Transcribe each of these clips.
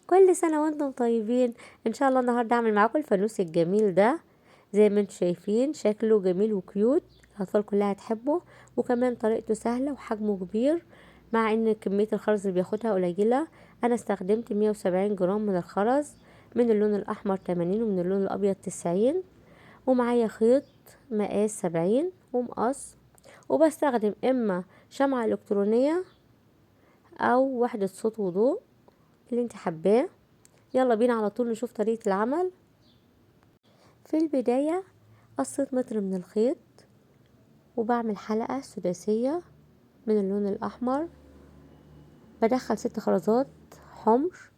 كل سنة وانتم طيبين. ان شاء الله النهاردة اعمل معاكم الفانوس الجميل ده. زي ما انتم شايفين شكله جميل وكيوت، الاطفال كلها هتحبه، وكمان طريقته سهلة وحجمه كبير، مع ان كمية الخرز اللي بياخدها قليلة. انا استخدمت 170 جرام من الخرز، من اللون الاحمر 80 ومن اللون الابيض 90، ومعايا خيط مقاس 70 ومقص، وبستخدم اما شمعة الكترونية او وحدة صوت وضوء اللي انت حباه. يلا بينا على طول نشوف طريقة العمل. في البداية قصيت متر من الخيط، وبعمل حلقة سداسية من اللون الأحمر، بدخل 6 خرزات حمر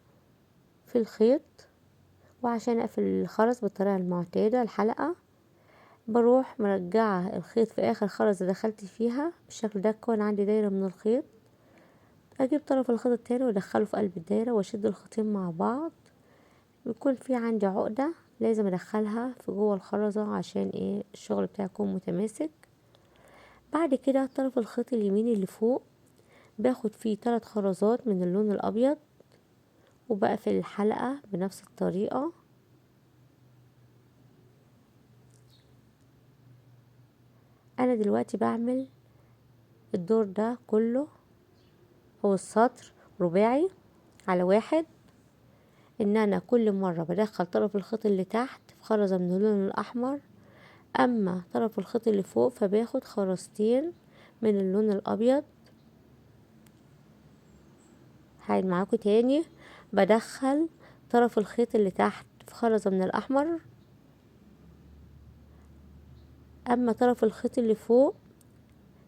في الخيط، وعشان أقفل الخرز بالطريقة المعتادة الحلقة بروح مرجعة الخيط في آخر خرزة دخلت فيها بالشكل ده، تكون عندي دايرة من الخيط. أجيب طرف الخيط التاني وأدخله في قلب الدايرة وأشد الخيطين مع بعض، بيكون في عندي عقدة لازم ادخلها في جوه الخرزة عشان الشغل بتاعي يكون متماسك. بعد كده طرف الخيط اليمين اللي فوق باخد فيه 3 خرزات من اللون الابيض، وبقفل الحلقة بنفس الطريقة. انا دلوقتي بعمل الدور ده كله هو السطر رباعي على واحد، ان انا كل مرة بدخل طرف الخيط اللي تحت في خرزة من اللون الاحمر، اما طرف الخيط اللي فوق فباخد خرزتين من اللون الابيض. هعيد معاكم تاني، بدخل طرف الخيط اللي تحت في خرزة من الاحمر، اما طرف الخيط اللي فوق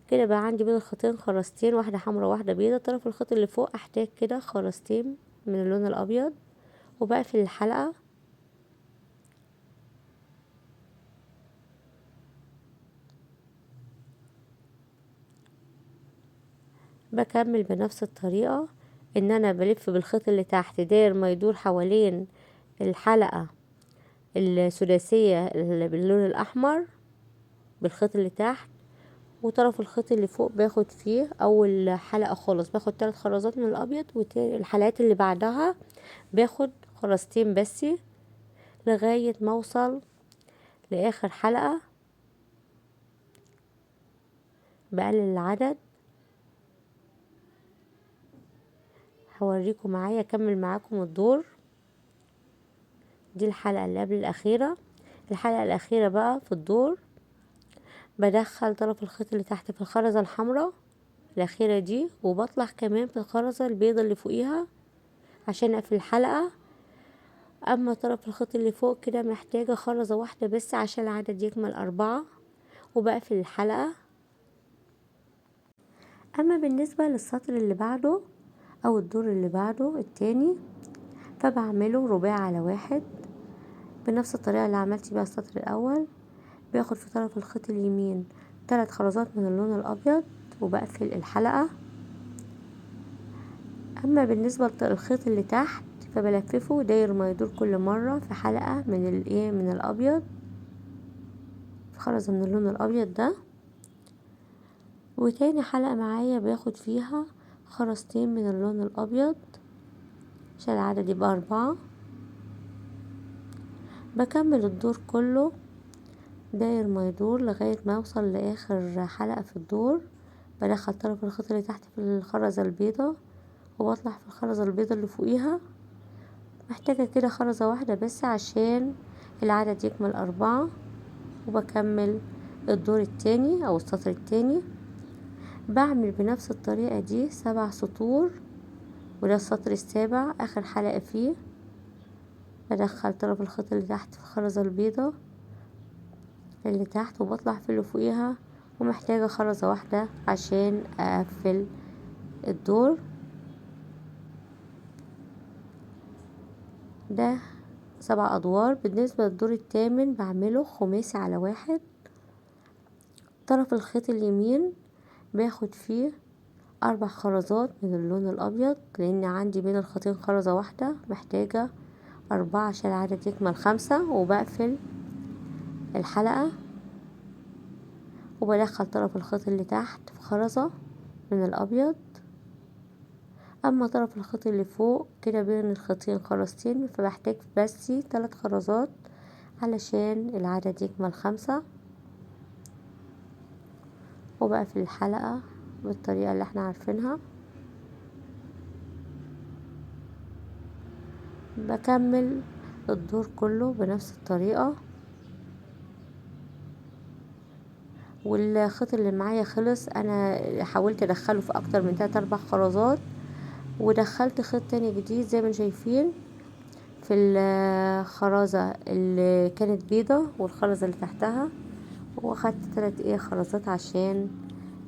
كده بقى عندي بين الخيطين خرزتين، واحدة حمرا واحدة بيضة. طرف الخيط اللي فوق احتاج كده خرزتين من اللون الابيض، وبقفل الحلقة. بكمل بنفس الطريقة، ان انا بلف بالخيط اللي تحت داير ما يدور حوالين الحلقة السداسية اللي باللون الاحمر بالخيط اللي تحت، وطرف الخيط اللي فوق باخد فيه اول حلقة خالص باخد 3 خرزات من الابيض، والحلقات اللي بعدها باخد خرزتين بس لغاية ما اوصل لاخر حلقة. بقلل العدد، هوريكم معايا اكمل معاكم الدور. دي الحلقة اللي قبل الاخيرة. الحلقة الاخيرة بقى في الدور بدخل طرف الخيط اللي تحت في الخرزة الحمراء الاخيرة دي، وبطلع كمان في الخرزة البيضة اللي فوقيها عشان اقفل الحلقة. اما طرف الخيط اللي فوق كده محتاجة خرزة واحدة بس عشان العدد يكمل 4، وبقفل الحلقة. اما بالنسبة للسطر اللي بعده او الدور اللي بعده التاني فبعمله رباع على واحد بنفس الطريقة اللي عملت بيها السطر الاول. باخد في طرف الخيط اليمين 3 خرزات من اللون الابيض وبقفل الحلقة. اما بالنسبة للخيط اللي تحت فبلففه داير ما يدور كل مرة في حلقة من الابيض، في خرزة من اللون الابيض ده. وتاني حلقة معايا باخد فيها خرزتين من اللون الابيض عشان العدد يبقى 4. بكمل الدور كله داير ما يدور لغاية ما اوصل لاخر حلقة في الدور. بدخل طرف الخيط اللي تحت في الخرزة البيضة، وبطلع في الخرزة البيضة اللي فوقيها. محتاجة كده خرزة واحدة بس عشان العدد يكمل 4، وبكمل الدور التاني او السطر التاني. بعمل بنفس الطريقة دي 7 سطور، وده السطر السابع اخر حلقة فيه. بدخل طرف الخيط اللي تحت في الخرزة البيضة اللي تحت، وبطلع في اللي فوقيها، ومحتاجة خرزة واحدة عشان اقفل الدور ده. 7 ادوار. بالنسبة للدور الثامن بعمله خماسي على واحد. طرف الخيط اليمين باخد فيه 4 خرزات من اللون الابيض، لان عندي بين الخيطين خرزة واحدة محتاجة 4 عشان العدد يكمل 5، وبقفل الحلقة. وبدخل طرف الخيط اللي تحت في خرزة من الابيض. اما طرف الخيط اللي فوق كده بين الخيطين خرزتين، فبحتاج بس 3 خرزات علشان العدد يكمل 5. وبقفل الحلقة بالطريقة اللي احنا عارفينها. بكمل الدور كله بنفس الطريقة. والخيط اللي معايا خلص، انا حاولت ادخله في اكتر من 3-4 خرزات، ودخلت خيط تاني جديد زي ما شايفين في الخرزة اللي كانت بيضة والخرزة اللي تحتها، واخدت 3 خرزات عشان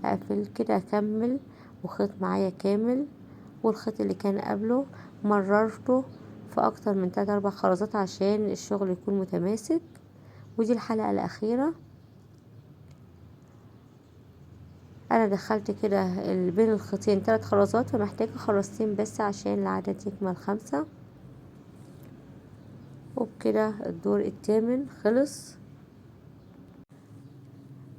اقفل كده اكمل. وخيط معايا كامل، والخيط اللي كان قبله مررته في اكتر من 3-4 خرزات عشان الشغل يكون متماسك. ودي الحلقة الاخيرة. انا دخلت كده بين الخيطين 3 خرزات، فمحتاجة خرزتين بس عشان العدد يكمل 5. وبكده الدور الثامن خلص.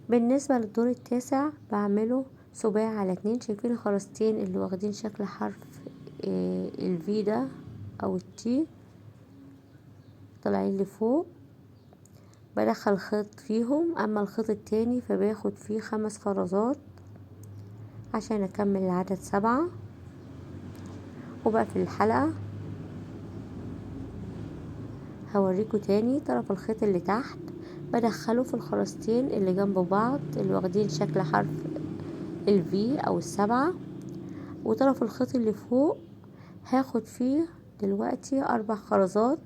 بالنسبة للدور التاسع بعمله سباع على 2. شايفين الخرزتين اللي واخدين شكل حرف الفي ده او التي طالعين لفوق، بدخل خيط فيهم. اما الخيط التاني فباخد فيه 5 خرزات عشان اكمل العدد 7. وبقفل الحلقة. هوريكم تاني طرف الخيط اللي تحت بدخله في الخرزتين اللي جنب بعض اللي واخدين شكل حرف الفي او ال7. وطرف الخيط اللي فوق هاخد فيه دلوقتي 4 خرزات،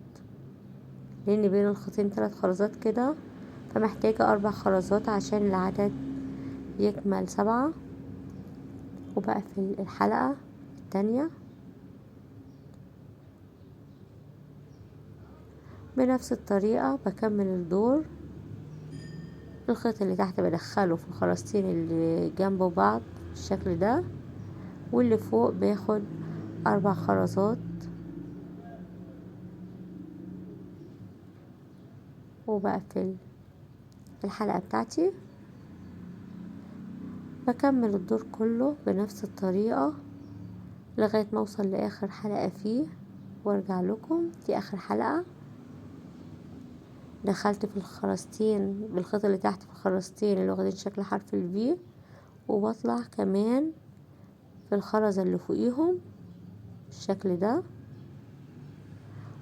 لان بين الخيطين 3 خرزات كده، فمحتاجة 4 خرزات عشان العدد يكمل 7. وبقفل الحلقة التانية بنفس الطريقة. بكمل الدور. الخيط اللي تحت بدخله في الخرزتين اللي جنب بعض بالشكل ده، واللي فوق باخد 4 خرزات. وبقفل الحلقة بتاعتي. بكمل الدور كله بنفس الطريقة لغاية ما اوصل لاخر حلقة فيه وارجع لكم. دي اخر حلقة. دخلت في الخرزتين بالخيط اللي تحت في الخرزتين اللي واخدين شكل حرف الفي، وبطلع كمان في الخرزة اللي فوقيهم بالشكل ده.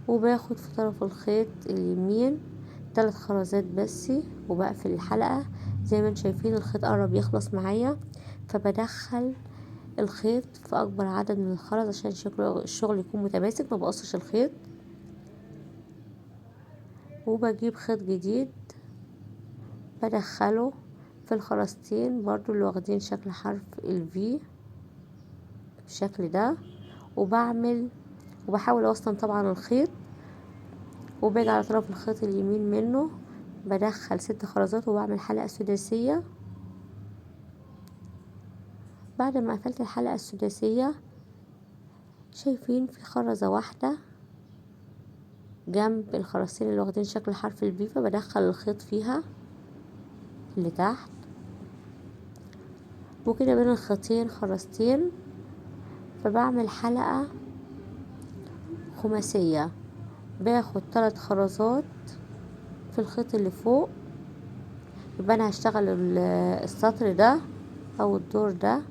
وباخد في طرف الخيط اليمين 3 خرزات بس. وبقفل الحلقة. زي ما انتم شايفين الخيط قرب يخلص معايا، فبدخل الخيط في اكبر عدد من الخرز عشان الشغل يكون متماسك، ما بقصش الخيط. وبجيب خيط جديد بدخله في الخرزتين برضو اللي واخدين شكل حرف الفي بالشكل ده. وبحاول اوصل طبعا الخيط. وباجي على طرف الخيط اليمين منه بدخل 6 خرزات وبعمل حلقة سداسية. بعد ما قفلت الحلقة السداسية شايفين في خرزة واحدة جنب الخرزتين اللي واخدين شكل حرف البي، فبدخل الخيط فيها اللي تحت. وكده بين الخيطين خرزتين، فبعمل حلقة خماسية. باخد 3 خرزات في الخيط اللي فوق. يبقى انا هشتغل السطر ده او الدور ده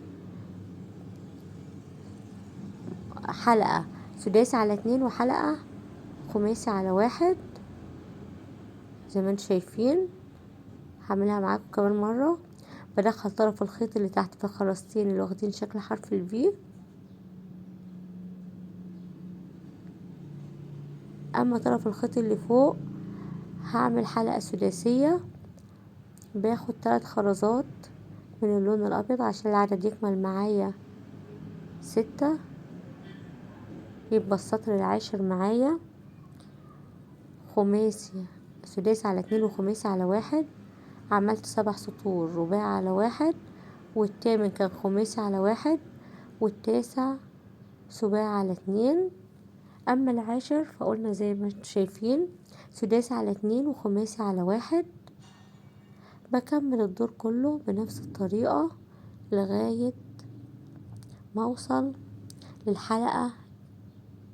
حلقة سداسي على 2 وحلقة خماسي على 1 زي ما انتم شايفين. هعملها معاكم كمان مرة. بدخل طرف الخيط اللي تحت في الخرزتين اللي واخدين شكل حرف الفي. اما طرف الخيط اللي فوق هعمل حلقة سداسية. باخد 3 خرزات من اللون الابيض عشان العدد يكمل معايا 6. يبقى السطر العاشر معايا خماسي سداسي على 2 وخماسي على 1. عملت 7 سطور رباعي على 1، والثامن كان خماسي على 1، والتاسع سباعي على 2. اما العاشر فقلنا زي ما انتم شايفين سداسي على 2 وخماسي على 1. بكمل الدور كله بنفس الطريقة لغاية ما اوصل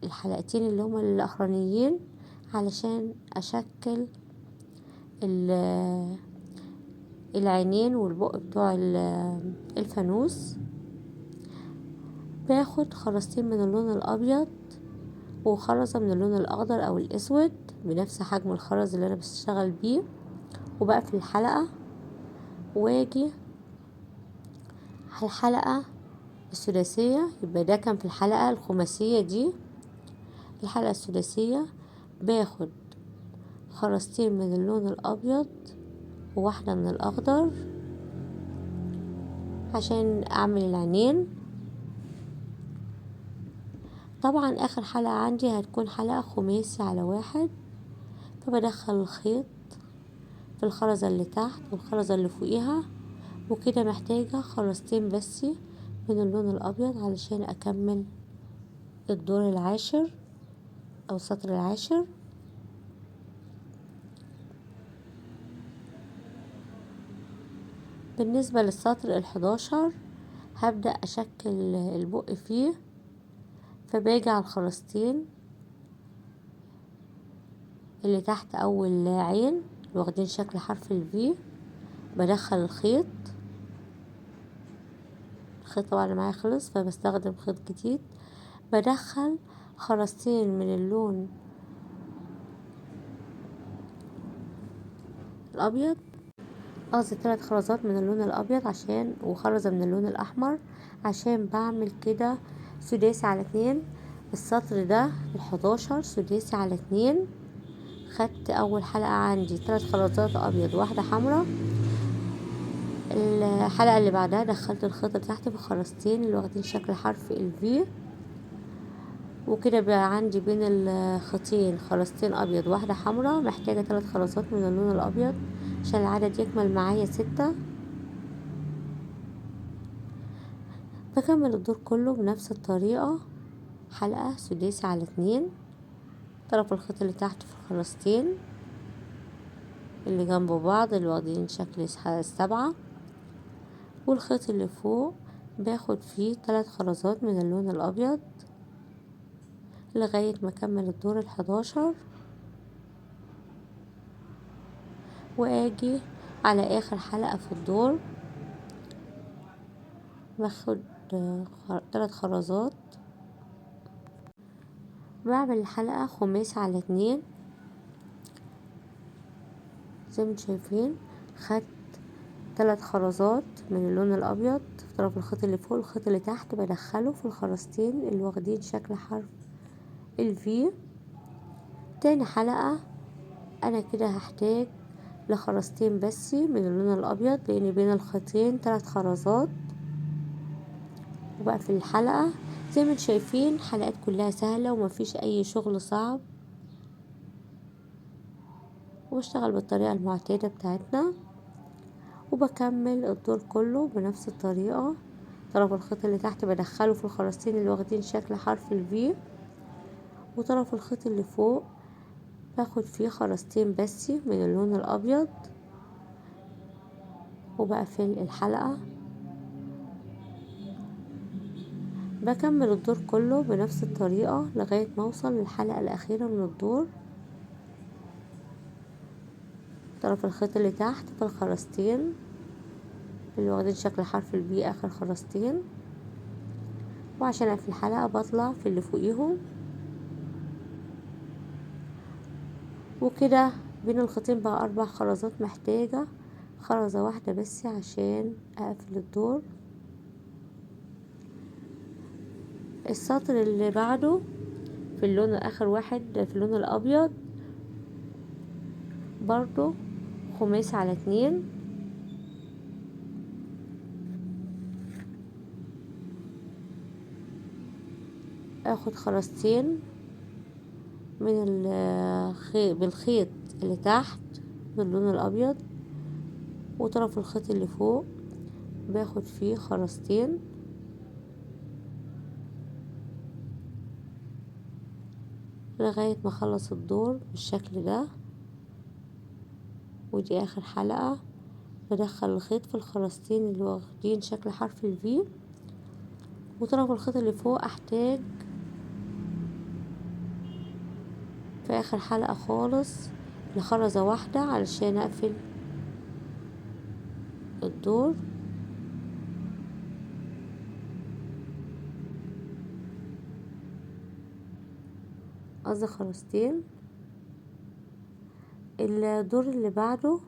الحلقتين اللي هما الاخرانيين علشان اشكل العينين والبق بتوع الفانوس. باخد خرزتين من اللون الابيض وخرزة من اللون الاخضر او الاسود بنفس حجم الخرز اللي انا بشتغل بيه، وبقفل الحلقة واجي على الحلقة السداسية. يبقى ده كان في الحلقة الخماسية دي. الحلقة السداسية باخد خرزتين من اللون الابيض وواحدة من الاخضر عشان اعمل العينين. طبعا اخر حلقة عندي هتكون حلقة خماسي على واحد، فبدخل الخيط في الخرزة اللي تحت والخرزة اللي فوقيها، وكده محتاجة خرزتين بس من اللون الابيض علشان اكمل الدور العاشر او السطر العاشر. بالنسبة للسطر ال11 هبدأ اشكل البق فيه، فباجي على الخرزتين اللي تحت اول عين واخدين شكل حرف الفي، بدخل الخيط طبعا اللي معايا خلص فبستخدم خيط جديد. بدخل خرزتين من اللون الابيض، قصدي 3 خرزات من اللون الابيض وخرزة من اللون الاحمر عشان بعمل كده سداسي على 2. السطر ده ال11 سداسي على 2. خدت اول حلقة عندي 3 خرزات ابيض واحدة حمراء. الحلقة اللي بعدها دخلت الخيط اللي تحت بخرزتين اللي واخدين شكل حرف الفي، وكده بقى عندي بين الخيطين خرزتين ابيض واحدة حمراء. محتاجة 3 خرزات من اللون الابيض عشان العدد يكمل معايا 6. بكمل الدور كله بنفس الطريقة، حلقة سداسي على 2. طرف الخيط اللي تحت في الخرزتين اللي جنب بعض اللي واخدين شكل 7، والخيط اللي فوق باخد فيه 3 خرزات من اللون الابيض لغاية ما اكمل الدور ال11. واجي على اخر حلقة في الدور باخد 3 خرزات، بعمل الحلقة خماسي على 2 زي ما انتم شايفين. خدت 3 خرزات من اللون الابيض في طرف الخيط اللي فوق، الخيط اللي تحت بدخله في الخرزتين اللي واخدين شكل حرف الفي. تاني حلقة انا كده هحتاج لخرزتين بس من اللون الابيض لان بين الخيطين 3 خرزات، وبقفل الحلقة. زي ما انتم شايفين حلقات كلها سهلة ومفيش اي شغل صعب، وبشتغل بالطريقة المعتادة بتاعتنا. وبكمل الدور كله بنفس الطريقة. طرف الخيط اللي تحت بدخله في الخرزتين اللي واخدين شكل حرف الفي، وطرف الخيط اللي فوق باخد فيه خرزتين بس من اللون الابيض، وبقفل الحلقة. بكمل الدور كله بنفس الطريقة لغاية ما اوصل للحلقة الاخيرة من الدور. طرف الخيط اللي تحت في الخرزتين اللي واخدين شكل حرف البي اخر خرزتين، وعشان اقفل الحلقة بطلع في اللي فوقيهم. وكده بين الخيطين بقى 4 خرزات، محتاجة خرزة واحدة بس عشان اقفل الدور. السطر اللي بعده في اللون اخر واحد في اللون الابيض برضو خماسي على 2. اخد خرزتين من بالخيط اللي تحت باللون الابيض، وطرف الخيط اللي فوق باخد فيه خرزتين لغاية ما اخلص الدور بالشكل ده. ودي اخر حلقة. بدخل الخيط في الخرزتين اللي واخدين شكل حرف الفي، وطرف الخيط اللي فوق احتاج في اخر حلقة خالص لخرزة واحدة علشان اقفل الدور. قصدي خرزتين. الدور اللي بعده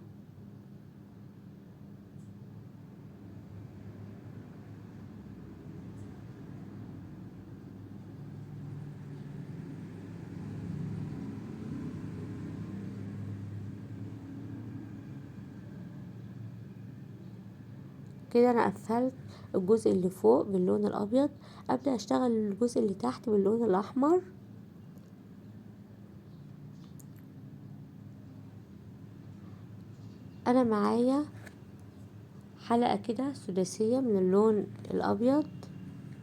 كده انا قفلت الجزء اللي فوق باللون الابيض. ابدأ اشتغل الجزء اللي تحت باللون الاحمر. انا معايا حلقة كده سداسية من اللون الابيض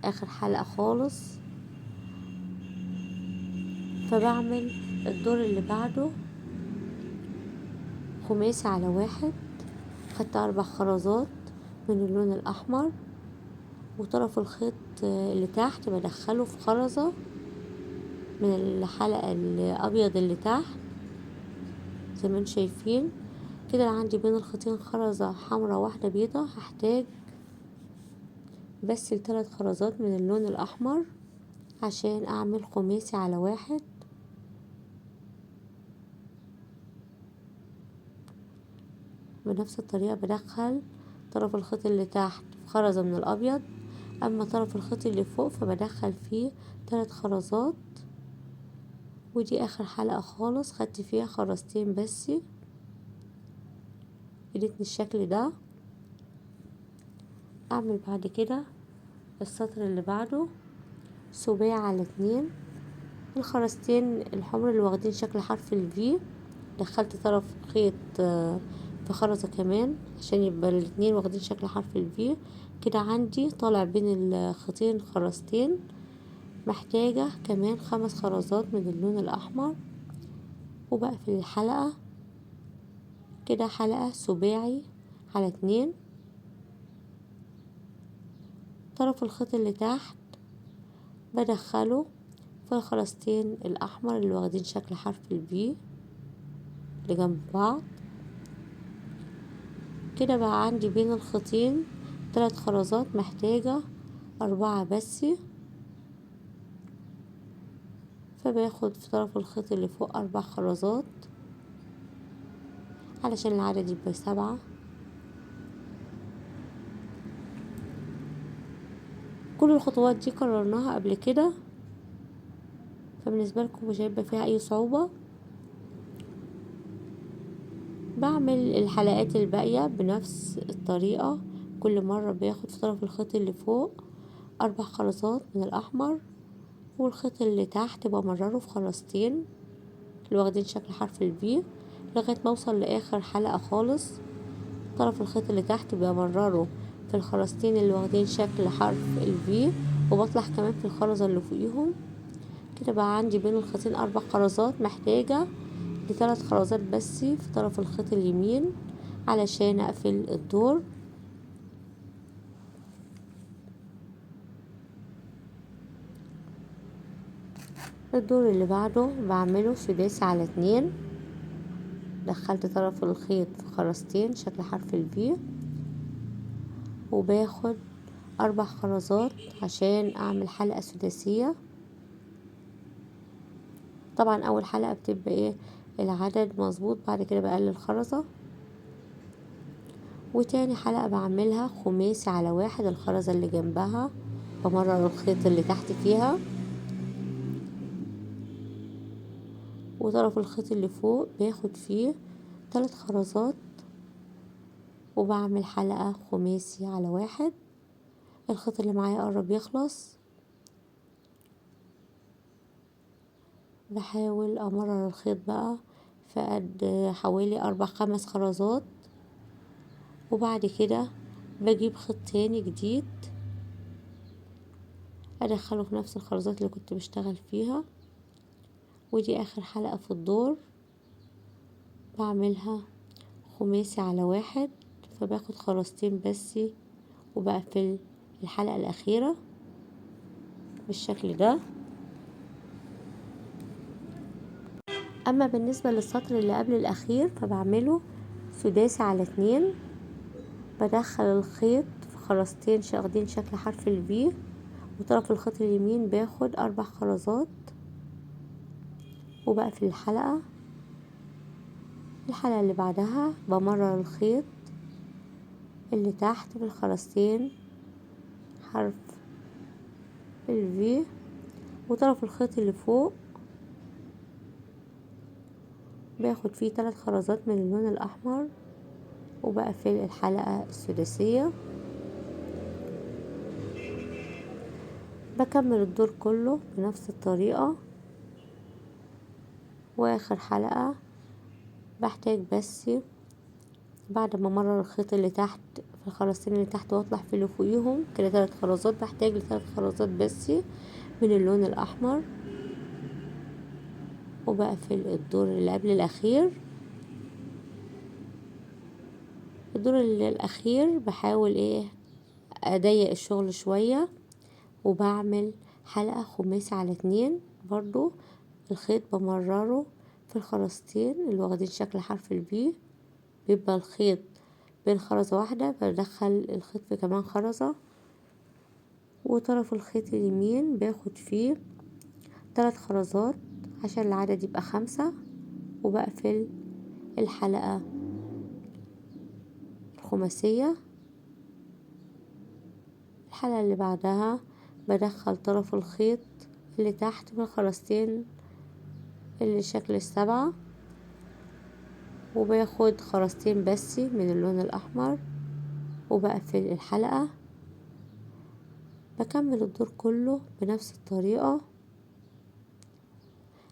اخر حلقة خالص، فبعمل الدور اللي بعده خماسي على واحد. خدت 4 خرزات من اللون الاحمر، وطرف الخيط اللي تحت بدخله في خرزة من الحلقة الابيض اللي تحت زي ما انتم شايفين كده. عندي بين الخيطين خرزة حمراء واحدة بيضة. هحتاج بس ل3 خرزات من اللون الاحمر عشان اعمل خماسي على واحد. بنفس الطريقة بدخل طرف الخيط اللي تحت في خرزة من الابيض، اما طرف الخيط اللي فوق فبدخل فيه 3 خرزات. ودي اخر حلقة خالص خدت فيها خرزتين بس، ادتني الشكل ده. اعمل بعد كده السطر اللي بعده سباع على 2. الخرزتين الحمر اللي واخدين شكل حرف الفي دخلت طرف خيط في خرزة كمان عشان يبقى الاتنين واخدين شكل حرف الفي. كده عندي طالع بين الخيطين خرزتين. محتاجة كمان 5 خرزات من اللون الاحمر وبقفل الحلقة كده. حلقة سباعي على 2. طرف الخيط اللي تحت بدخله في الخرزتين الاحمر اللي واخدين شكل حرف الفي اللي جنب بعض. كده بقى عندي بين الخيطين 3 خرزات، محتاجة 4 بس. فباخد في طرف الخيط اللي فوق 4 خرزات علشان العدد يبقى 7. كل الخطوات دي كررناها قبل كده، فبالنسبة لكم مش هيبقى فيها اي صعوبة. بعمل الحلقات الباقية بنفس الطريقة. كل مرة باخد في طرف الخيط اللي فوق 4 خرزات من الاحمر، والخيط اللي تحت بمرره في خرزتين اللي واخدين شكل حرف الفي لغاية ما اوصل لاخر حلقة خالص. طرف الخيط اللي تحت بمرره في الخرزتين اللي واخدين شكل حرف الفي، وبطلع كمان في الخرزة اللي فوقيهم. كده بقى عندي بين الخيطين 4 خرزات، محتاجة ل3 خرزات بس في طرف الخيط اليمين علشان اقفل الدور. الدور اللي بعده بعمله سداسي على 2. دخلت طرف الخيط في خرزتين شكل حرف الفي، وباخد 4 خرزات عشان اعمل حلقة سداسية. طبعا اول حلقة بتبقى ايه العدد مظبوط، بعد كده بقلل خرزة. وتاني حلقة بعملها خماسي على 1. الخرزة اللي جنبها بمرر الخيط اللي تحت فيها، وطرف الخيط اللي فوق باخد فيه 3 خرزات وبعمل حلقة خماسي على 1. الخيط اللي معايا قرب يخلص، بحاول امرر الخيط بقى في قد حوالي 4-5 خرزات. وبعد كده بجيب خيط تاني جديد ادخله في نفس الخرزات اللي كنت بشتغل فيها. ودي اخر حلقة في الدور بعملها خماسي على 1. فباخد خرزتين بس وبقفل الحلقة الاخيرة. بالشكل ده. اما بالنسبة للسطر اللي قبل الاخير فبعمله سداسي على 2. بدخل الخيط في خرزتين واخدين شكل حرف الفي، وطرف الخيط اليمين باخد 4 خرزات، وبقفل الحلقة. الحلقة اللي بعدها بمرر الخيط اللي تحت بالخرزتين حرف الفي، وطرف الخيط اللي فوق باخد فيه 3 خرزات من اللون الاحمر، وبقفل الحلقة السداسية. بكمل الدور كله بنفس الطريقة. واخر حلقة بحتاج بس بعد ما امرر الخيط اللي تحت في الخرزتين اللي تحت واطلع في اللي فوقيهم كده 3 خرزات، بحتاج ل3 خرزات بس من اللون الاحمر، وبقفل الدور اللي قبل الاخير. الدور اللي الاخير بحاول اضيق الشغل شوية، وبعمل حلقة خماسي على 2. برضو الخيط بمرره في الخرزتين اللي واخدين شكل حرف البي، بيبقى الخيط بين خرزة واحدة، بدخل الخيط في كمان خرزة، وطرف الخيط اليمين باخد فيه 3 خرزات عشان العدد يبقى 5، وبقفل الحلقة الخماسية. الحلقة اللي بعدها بدخل طرف الخيط اللي تحت بالخرزتين اللي شكل 7، وباخد خرزتين بس من اللون الاحمر، وبقفل الحلقة. بكمل الدور كله بنفس الطريقة،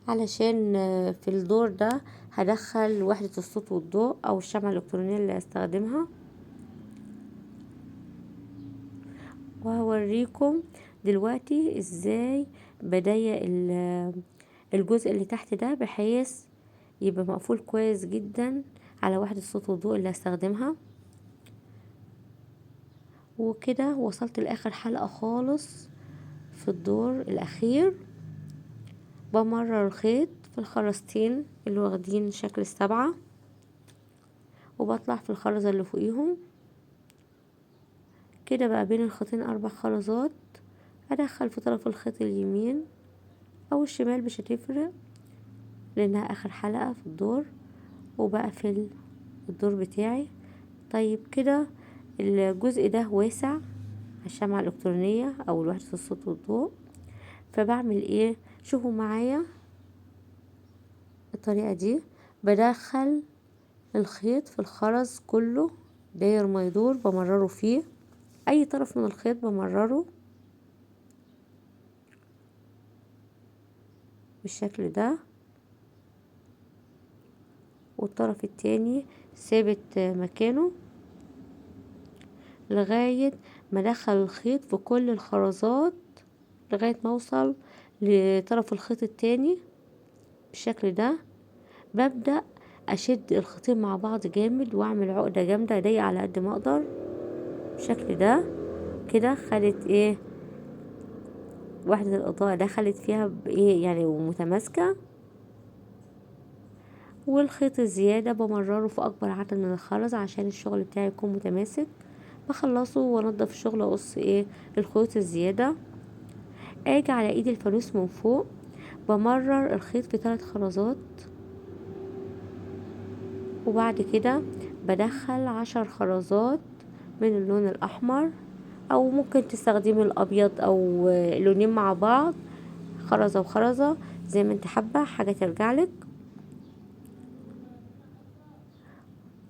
علشان في الدور ده هدخل وحدة الصوت والضوء او الشمعة الالكترونية اللي هستخدمها، وهوريكم دلوقتي ازاي بضيق الجزء اللي تحت ده بحيث يبقى مقفول كويس جدا على وحدة الصوت والضوء اللي هستخدمها. وكده وصلت لاخر حلقة خالص في الدور الاخير. بمرر الخيط في الخرزتين اللي واخدين شكل 7، وبطلع في الخرزة اللي فوقيهم كده بقى بين الخيطين 4 خرزات. ادخل في طرف الخيط اليمين او الشمال مش هتفرق لانها اخر حلقة في الدور، وبقفل الدور بتاعي. طيب كده الجزء ده واسع الشمعة الالكترونية او وحدة الصوت والضوء، فبعمل شوفوا معايا الطريقة دي. بدخل الخيط في الخرز كله داير ما يدور، بمرره فيه اي طرف من الخيط بمرره بالشكل ده، والطرف التاني ثابت مكانه لغاية ما ادخل الخيط في كل الخرزات لغاية ما اوصل لطرف الخيط التاني بالشكل ده. ببدأ اشد الخيطين مع بعض جامد واعمل عقدة جامدة اضيق على قد ما اقدر بالشكل ده. كده خدت وحدة الاضاءة دخلت فيها يعني ومتماسكة. والخيط الزيادة بمرره في اكبر عدد من الخرز عشان الشغل بتاعي يكون متماسك. بخلصه وانضف الشغل واقص الخيوط الزيادة. اجي على ايد الفانوس من فوق بمرر الخيط في 3 خرزات، وبعد كده بدخل 10 خرزات من اللون الاحمر، او ممكن تستخدمي الابيض او لونين مع بعض، خرزة وخرزة زي ما انت حابة، حاجة ترجعلك.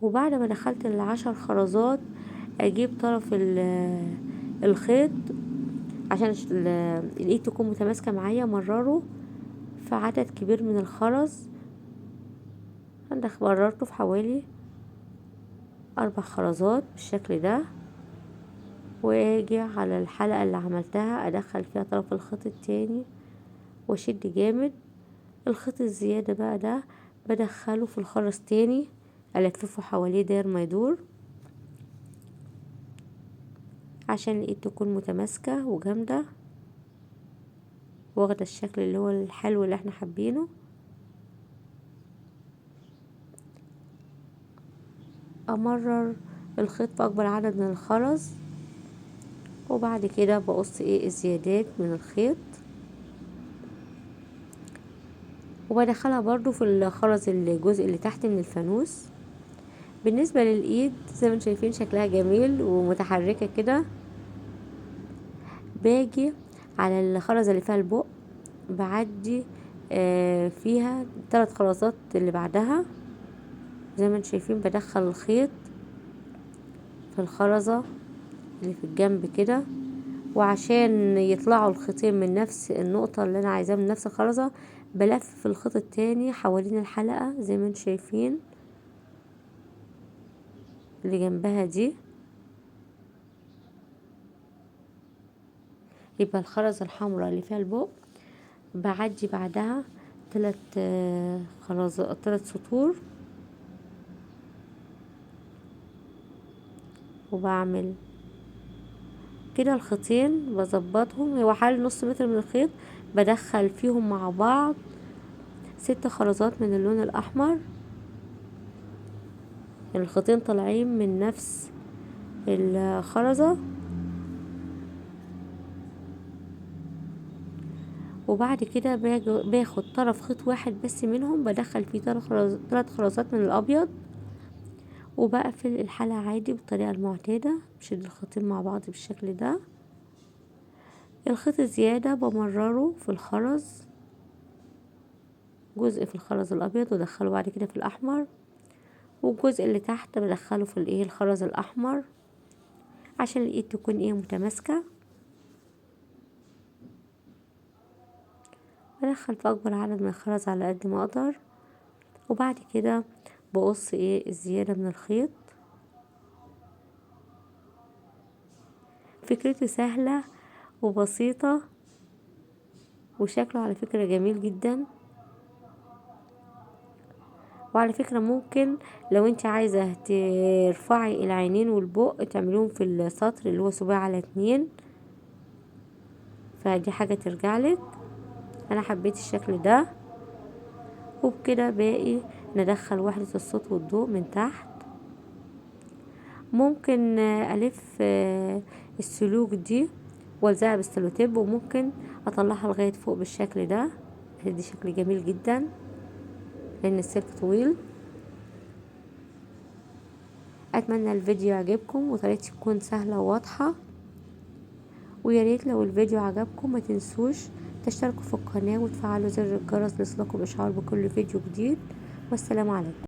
وبعد ما دخلت ال10 خرزات اجيب طرف الخيط عشان الايد تكون متماسكة معايا، مرره في عدد كبير من الخرز. مررته في حوالي 4 خرزات بالشكل ده، واجي على الحلقة اللي عملتها ادخل فيها طرف الخيط التاني واشد جامد. الخيط الزيادة بقى ده بدخله في الخرز تاني، الففه حواليه داير ما يدور عشان الايد تكون متماسكة وجامدة. واخدة الشكل اللي هو الحلو اللي احنا حابينه. امرر الخيط في اكبر عدد من الخرز، وبعد كده بقص الزيادات من الخيط وبدخلها برضو في الخرز الجزء اللي تحت من الفانوس. بالنسبة للايد زي ما انتم شايفين شكلها جميل ومتحركة كده، باجي على الخرز اللي فيها البق بعدي فيها 3 خرزات اللي بعدها. زي ما انتم شايفين بدخل الخيط في الخرزة اللي في الجنب كده، وعشان يطلعوا الخيطين من نفس النقطة اللي انا عايزاها من نفس الخرزة بلف في الخيط التاني حوالين الحلقة زي ما انتم شايفين اللي جنبها دي. يبقى الخرزة الحمراء اللي فيها البق بعدي بعدها 3 خرزات 3 سطور، وبعمل كده الخيطين بظبطهم. هو حوالي نص متر من الخيط بدخل فيهم مع بعض 6 خرزات من اللون الاحمر. الخيطين طالعين من نفس الخرزة، وبعد كده باخد طرف خيط واحد بس منهم بدخل فيه 3 خرزات من الابيض، وبقفل الحلقة عادي بالطريقة المعتادة، بشد الخيطين مع بعض بالشكل ده. الخيط الزيادة بمرره في الخرز، جزء في الخرز الابيض وادخله بعد كده في الاحمر، والجزء اللي تحت بدخله في الخرز الاحمر عشان الايد تكون متماسكة. بدخل في اكبر عدد من الخرز على قد ما اقدر، وبعد كده بقص الزيادة من الخيط. فكرته سهلة وبسيطة وشكله على فكرة جميل جدا. وعلى فكرة ممكن لو انت عايزة ترفعي العينين والبق تعملوهم في السطر اللي هو 7×2، فدي حاجة ترجعلك. انا حبيت الشكل ده. وبكده باقي ندخل وحدة الصوت والضوء من تحت. ممكن الف السلوك دي والزقها بالسلوتيب، وممكن اطلعها لغاية فوق بالشكل ده، هيدي شكل جميل جدا لان السلك طويل. اتمنى الفيديو يعجبكم وطريقتي تكون سهلة وواضحة، وياريت لو الفيديو عجبكم ما تنسوش تشتركوا في القناة وتفعلوا زر الجرس ليصلكم اشعار بكل فيديو جديد. والسلام عليكم.